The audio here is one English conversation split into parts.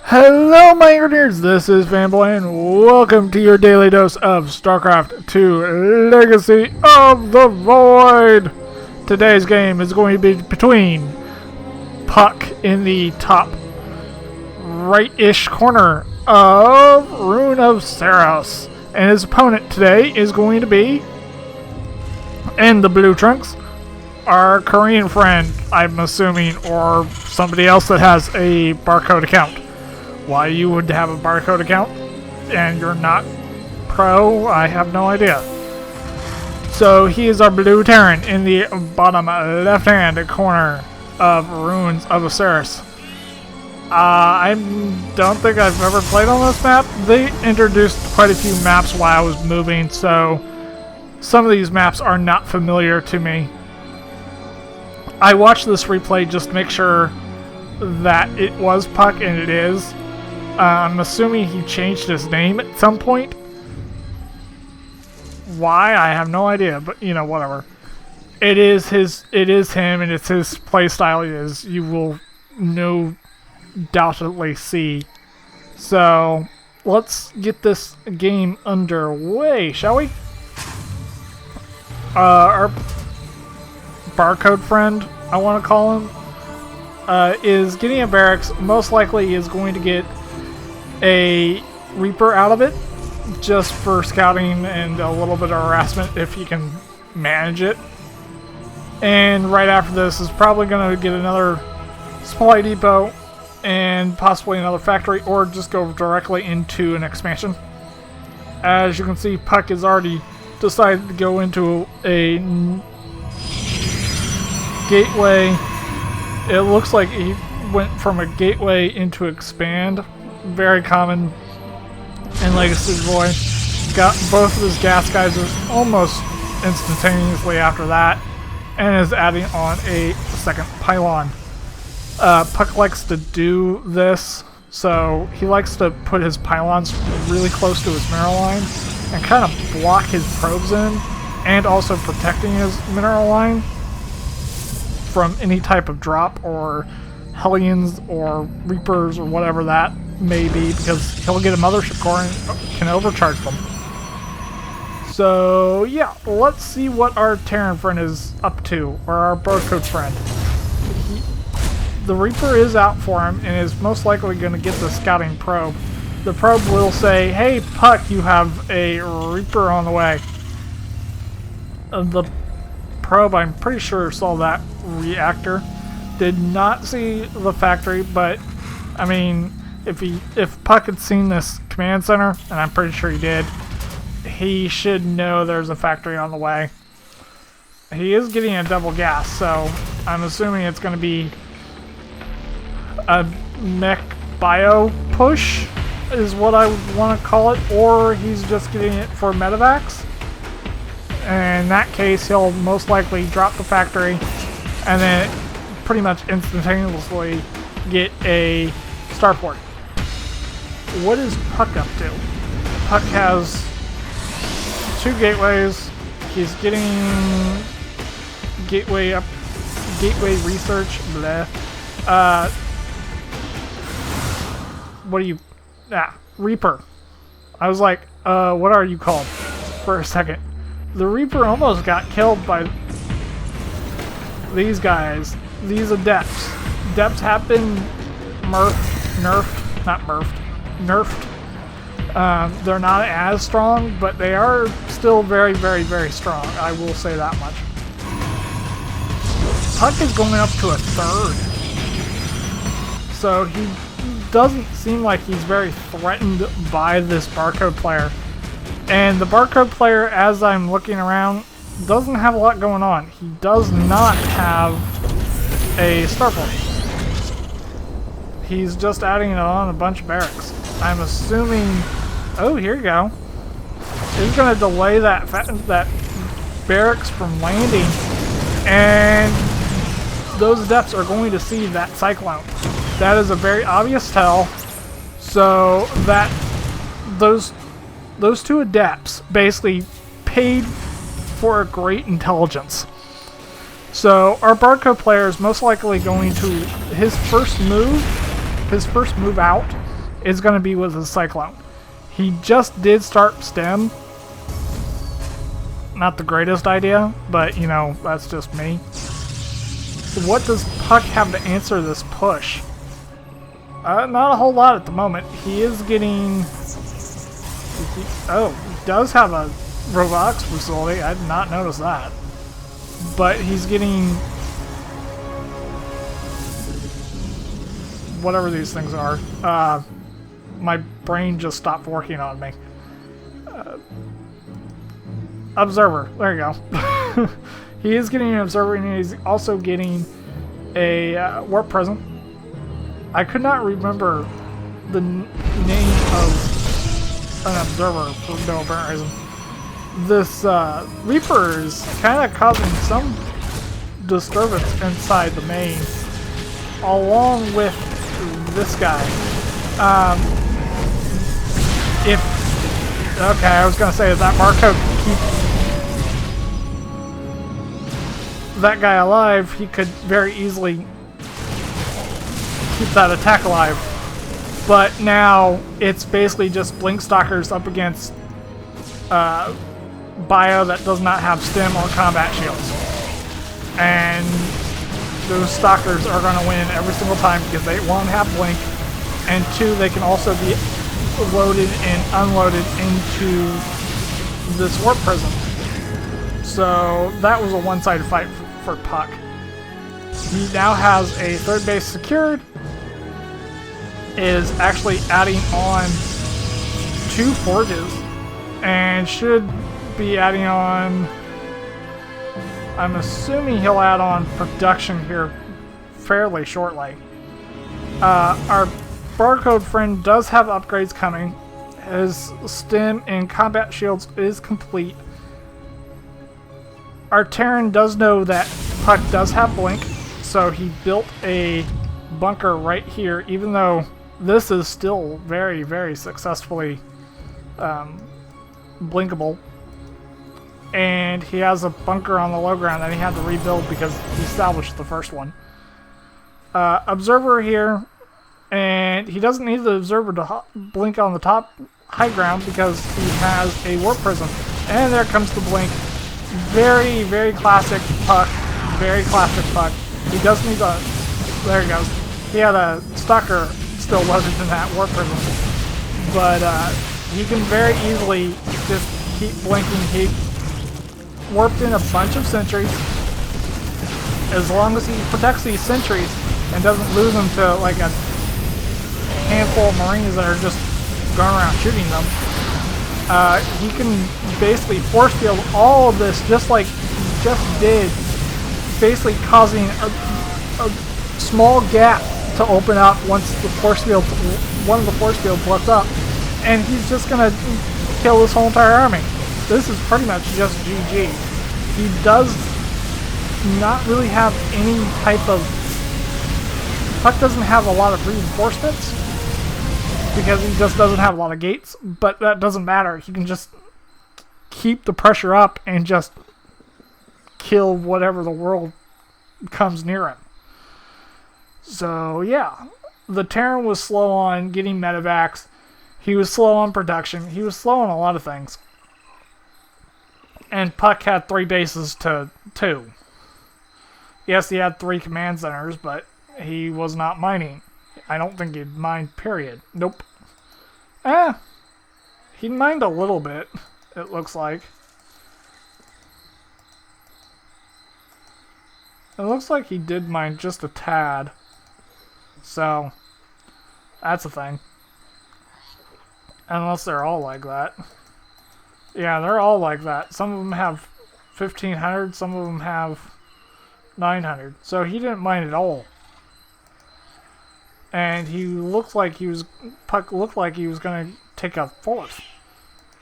Hello, my engineers. This is Fanboy, and welcome to your daily dose of Starcraft 2 Legacy of the Void. Today's game is going to be between Puck in the top right-ish corner of Rune of Seras, and his opponent today is going to be, in the blue trunks, our Korean friend, I'm assuming, or somebody else that has a barcode account. Why you would have a barcode account and you're not pro, I have no idea. So he is our blue Terran in the bottom left-hand corner of Runes of Seras. I don't think I've ever played on this map. They introduced quite a few maps while I was moving, so some of these maps are not familiar to me. I watched this replay just to make sure that it was Puck, and it is. I'm assuming he changed his name at some point. Why? I have no idea, but you know, whatever. It is him, and it's his playstyle, as you will no doubtedly see. So, let's get this game underway, shall we? Our barcode friend, I want to call him, is getting a barracks. Most likely is going to get a Reaper out of it, just for scouting and a little bit of harassment if you can manage it. And right after this is probably going to get another supply depot and possibly another factory, or just go directly into an expansion. As you can see, Puck has already decided to go into a gateway. It looks like he went from a gateway into expand. Very common in Legacy of the Void. Got both of his gas geysers almost instantaneously after that, and is adding on a second pylon. Puck likes to do this, so he likes to put his pylons really close to his mineral line and kind of block his probes in, and also protecting his mineral line from any type of drop or Hellions or Reapers or whatever that may be, because he'll get a mothership core and can overcharge them. So yeah, let's see what our Terran friend is up to, or our barcode friend. The Reaper is out for him and is most likely going to get the scouting probe. The probe will say, "Hey Puck, you have a Reaper on the way." The probe, I'm pretty sure, saw that reactor. Did not see the factory, but I mean, if Puck had seen this command center, and I'm pretty sure he did, he should know there's a factory on the way. He is getting a double gas, so I'm assuming it's going to be a mech bio push, is what I would want to call it, or he's just getting it for medevacs. And in that case, he'll most likely drop the factory, and then pretty much instantaneously get a starport. What is Puck up to? Puck has 2 gateways. He's getting gateway research. Blah. What are you? Reaper. I was like, what are you called? For a second. The Reaper almost got killed by these guys. These adepts. Adepts have been nerfed. They're not as strong, but they are still very, very, very strong. I will say that much. Puck is going up to a 3rd. So he doesn't seem like he's very threatened by this barcode player. And the barcode player, as I'm looking around, doesn't have a lot going on. He does not have a starport. He's just adding on a bunch of barracks. I'm assuming... Oh, here you go. He's going to delay that barracks from landing, and those adepts are going to see that cyclone. That is a very obvious tell. So that those 2 adepts basically paid for a great intelligence. So our barcode player is most likely going to his first move out is going to be with his Cyclone. He just did start Stem. Not the greatest idea, but you know, that's just me. What does Puck have to answer this push? Not a whole lot at the moment. He is getting... Oh, he does have a robotics facility. I did not notice that. But he's getting... whatever these things are. My brain just stopped working on me. Observer. There you go. He is getting an observer, and he's also getting a warp prism. I could not remember the name of an observer for no apparent reason. This Reaper is kind of causing some disturbance inside the main, along with this guy. Okay, I was gonna say, if that barcode keeps that guy alive, he could very easily keep that attack alive. But now it's basically just Blink Stalkers up against Bio that does not have stem or combat shields. And those Stalkers are going to win every single time because they, one, have Blink, and two, they can also be loaded and unloaded into this warp prism. So that was a one-sided fight for Puck. He now has a third base secured, is actually adding on 2 forges, and should be adding on, I'm assuming he'll add on production here fairly shortly. Our barcode friend does have upgrades coming. His stem and combat shields is complete. Our Terran does know that Puck does have Blink, so he built a bunker right here, even though this is still very, very successfully blinkable. And he has a bunker on the low ground that he had to rebuild because he salvaged the first one. Observer here, and he doesn't need the observer to blink on the top high ground because he has a warp prism. And there comes the blink. Very, very classic Puck. Very classic Puck. He does need a... There he goes. He had a Stalker still loaded in that warp prism. But he can very easily just keep blinking. He warped in a bunch of sentries. As long as he protects these sentries and doesn't lose them to like a handful of Marines that are just going around shooting them, he can basically force field all of this just like he just did, basically causing a small gap to open up once the force field, one of the force fields left up, and he's just gonna kill this whole entire army. This is pretty much just GG. He does not really have any type of... Puck doesn't have a lot of reinforcements because he just doesn't have a lot of gates, but that doesn't matter. He can just keep the pressure up and just kill whatever the world comes near him. So yeah, the Terran was slow on getting medevacs. He was slow on production. He was slow on a lot of things. And Puck had 3 bases to 2. Yes, he had 3 command centers, but he was not mining. I don't think he'd mined, period. Nope. He mined a little bit, it looks like. It looks like he did mine just a tad. So, that's a thing. Unless they're all like that. Yeah, they're all like that. Some of them have 1,500, some of them have 900. So he didn't mine at all. And he looked like he was... Puck looked like he was going to take a 4th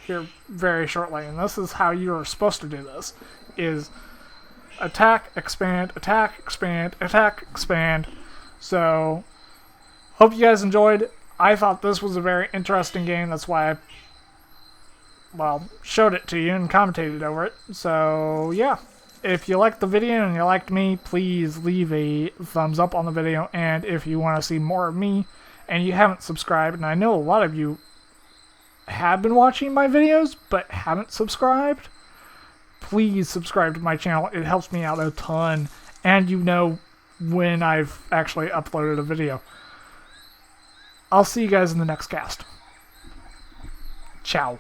here very shortly. And this is how you're supposed to do this. Is attack, expand, attack, expand, attack, expand. So, hope you guys enjoyed. I thought this was a very interesting game. That's why I, well, showed it to you and commentated over it. So, yeah. If you liked the video and you liked me, please leave a thumbs up on the video. And if you want to see more of me and you haven't subscribed, and I know a lot of you have been watching my videos but haven't subscribed, please subscribe to my channel. It helps me out a ton, and you know when I've actually uploaded a video. I'll see you guys in the next cast. Ciao.